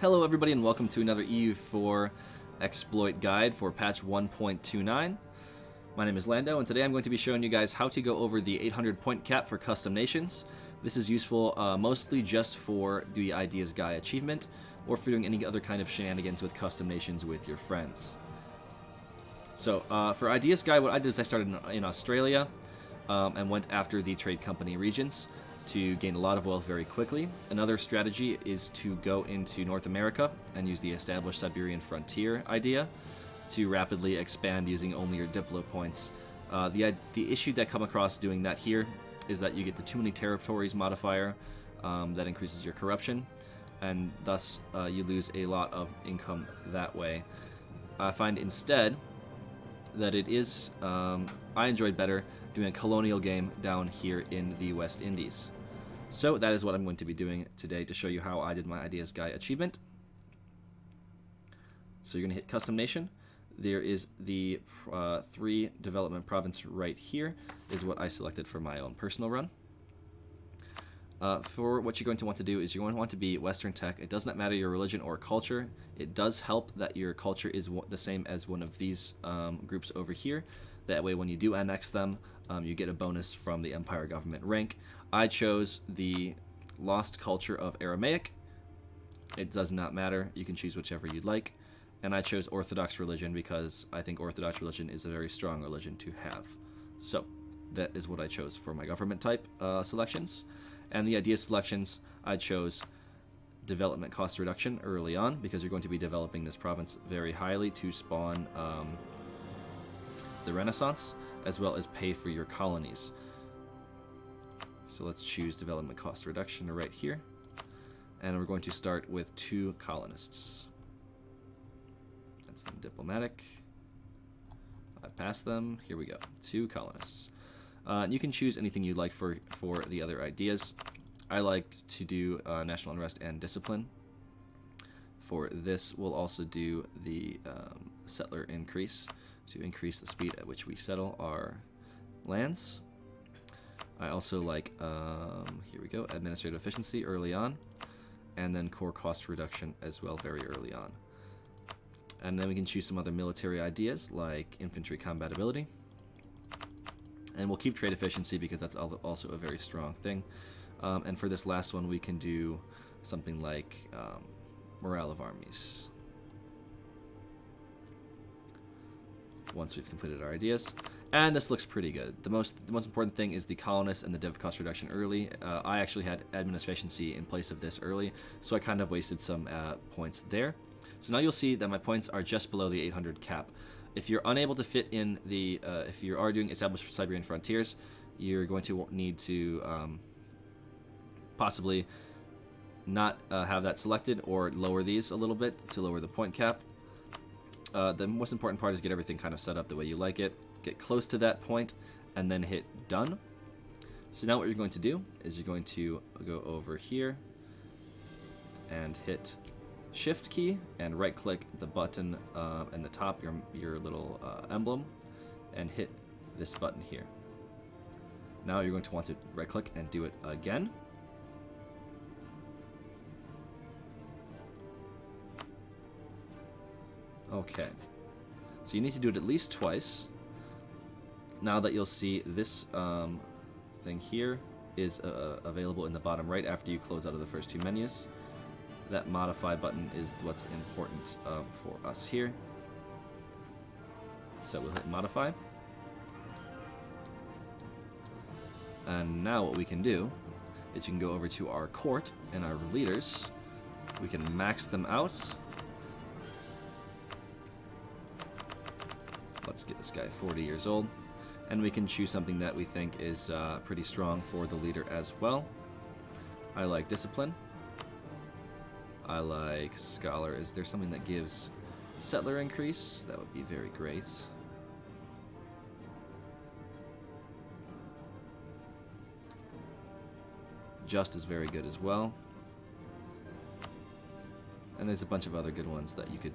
Hello everybody and welcome to another EU4 Exploit guide for patch 1.29. My name is Lando and today I'm going to be showing you guys how to go over the 800 point cap for custom nations. This is useful mostly just for the Ideas Guy achievement or for doing any other kind of shenanigans with custom nations with your friends. So for Ideas Guy, what I did is I started in Australia and went after the trade company regions to gain a lot of wealth very quickly. Another strategy is to go into North America and use the established Siberian frontier idea to rapidly expand using only your Diplo points. The issue that come across doing that here is that you get the too many territories modifier that increases your corruption, and thus you lose a lot of income that way. I find instead that it is, I enjoyed better doing a colonial game down here in the West Indies. So that is what I'm going to be doing today to show you how I did my Ideas Guy achievement. So you're going to hit Custom Nation. There is the 3 development province right here is what I selected for my own personal run. For what you're going to want to do is you're going to want to be Western Tech. It does not matter your religion or culture. It does help that your culture is the same as one of these groups over here. That way when you do annex them, you get a bonus from the Empire Government rank. I chose the lost culture of Aramaic. It does not matter. You can choose whichever you'd like. And I chose Orthodox religion because I think Orthodox religion is a very strong religion to have. So that is what I chose for my government type selections. And the idea selections, I chose development cost reduction early on because you're going to be developing this province very highly to spawn the Renaissance, as well as pay for your colonies. So let's choose development cost reduction right here. And we're going to start with 2 colonists. That's diplomatic. I passed them. Here we go. 2 colonists. You can choose anything you'd like for the other ideas. I liked to do national unrest and discipline. For this, we'll also do the settler increase to increase the speed at which we settle our lands. I also like, here we go, administrative efficiency early on, and then core cost reduction as well very early on. And then we can choose some other military ideas like infantry combatability. And we'll keep trade efficiency because that's also a very strong thing. And for this last one, we can do something like morale of armies. Once we've completed our ideas. And this looks pretty good. The most important thing is the colonists and the dev cost reduction early. I actually had admin efficiency in place of this early, so I kind of wasted some points there. So now you'll see that my points are just below the 800 cap. If you're unable to fit in the, if you are doing established Siberian frontiers, you're going to need to possibly not have that selected or lower these a little bit to lower the point cap. The most important part is get everything kind of set up the way you like it. Get close to that point and then hit done. So now what you're going to do is you're going to go over here and hit shift key and right click the button in the top, your little emblem, and hit this button here. Now you're going to want to right click and do it again. Okay, so you need to do it at least twice. Now that you'll see this thing here is available in the bottom right after you close out of the first 2 menus. That modify button is what's important for us here. So we'll hit modify. And now what we can do is we can go over to our court and our leaders. We can max them out. Let's get this guy 40 years old. And we can choose something that we think is pretty strong for the leader as well. I like discipline. I like scholar. Is there something that gives settler increase? That would be very great. Just is very good as well. And there's a bunch of other good ones that you could,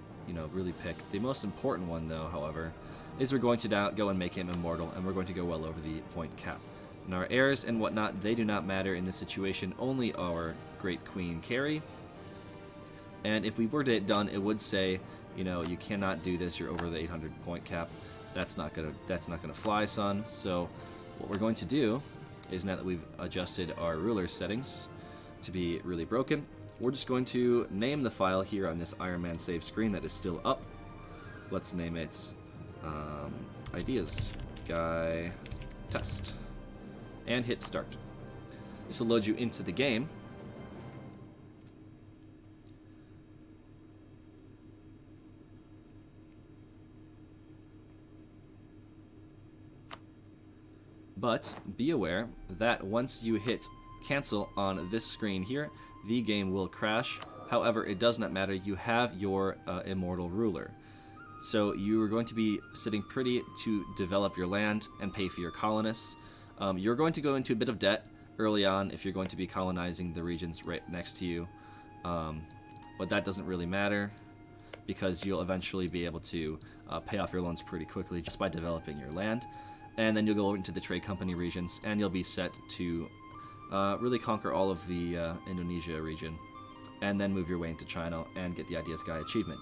really pick. The most important one, though, however, is we're going to go and make him immortal, and we're going to go well over the point cap. And our heirs and whatnot, they do not matter in this situation. Only our Great Queen Carrie And if we were to hit done, it would say, you know, you cannot do this. You're over the 800 point cap. That's not gonna fly, son. So what we're going to do is, now that we've adjusted our ruler settings to be really broken, we're just going to name the file here on this Iron Man save screen that is still up. Let's name it Ideas Guy Test, and hit start. This will load you into the game. But be aware that once you hit cancel on this screen here, the game will crash. However, it does not matter. You have your immortal ruler. So you are going to be sitting pretty to develop your land and pay for your colonists. You're going to go into a bit of debt early on if you're going to be colonizing the regions right next to you. But that doesn't really matter, because you'll eventually be able to pay off your loans pretty quickly just by developing your land. And then you'll go into the trade company regions, and you'll be set to really conquer all of the Indonesia region, and then move your way into China and get the Ideas Guy achievement.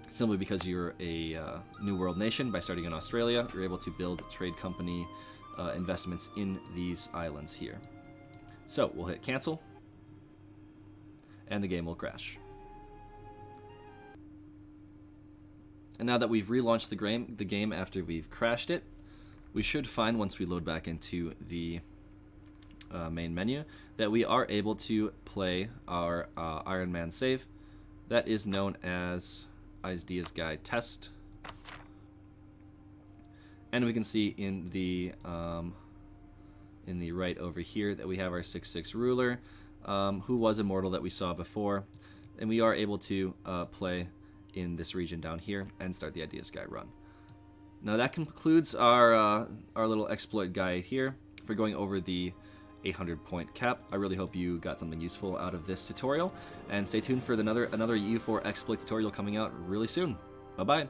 Simply because you're a New World nation, by starting in Australia, you're able to build trade company investments in these islands here. So we'll hit cancel, and the game will crash. And now that we've relaunched the game after we've crashed it, we should find, once we load back into the main menu, that we are able to play our Iron Man save that is known as Ideas Guy Test. And we can see in the right over here that we have our 6/6 ruler, who was immortal that we saw before, and we are able to play in this region down here and start the Ideas Guy run. Now that concludes our little exploit guide here for going over the 800 point cap. I really hope you got something useful out of this tutorial, and stay tuned for another EU4 exploit tutorial coming out really soon. Bye bye.